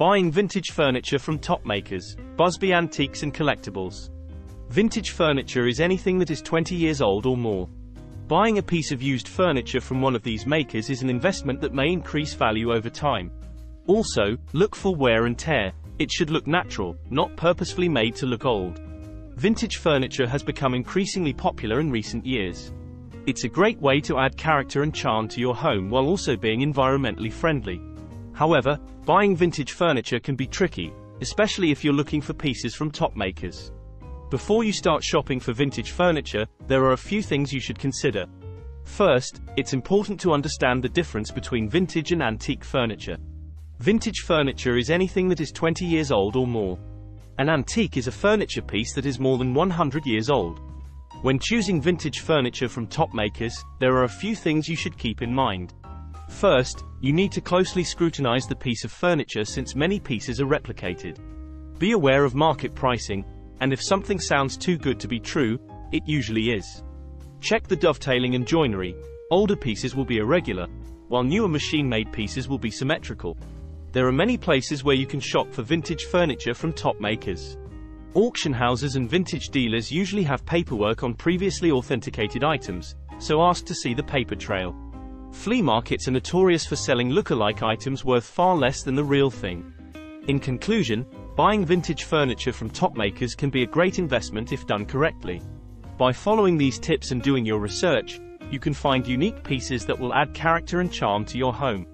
Buying vintage furniture from top makers, Busby Antiques and Collectibles. Vintage furniture is anything that is 20 years old or more. Buying a piece of used furniture from one of these makers is an investment that may increase value over time. Also, look for wear and tear. It should look natural, not purposefully made to look old. Vintage furniture has become increasingly popular in recent years. It's a great way to add character and charm to your home while also being environmentally friendly. However, buying vintage furniture can be tricky, especially if you're looking for pieces from top makers. Before you start shopping for vintage furniture, there are a few things you should consider. First, it's important to understand the difference between vintage and antique furniture. Vintage furniture is anything that is 20 years old or more. An antique is a furniture piece that is more than 100 years old. When choosing vintage furniture from top makers, there are a few things you should keep in mind. First, you need to closely scrutinize the piece of furniture since many pieces are replicated. Be aware of market pricing, and if something sounds too good to be true, it usually is. Check the dovetailing and joinery. Older pieces will be irregular, while newer machine-made pieces will be symmetrical. There are many places where you can shop for vintage furniture from top makers. Auction houses and vintage dealers usually have paperwork on previously authenticated items, so ask to see the paper trail. Flea markets are notorious for selling look-alike items worth far less than the real thing. In conclusion, buying vintage furniture from top makers can be a great investment if done correctly. By following these tips and doing your research, you can find unique pieces that will add character and charm to your home.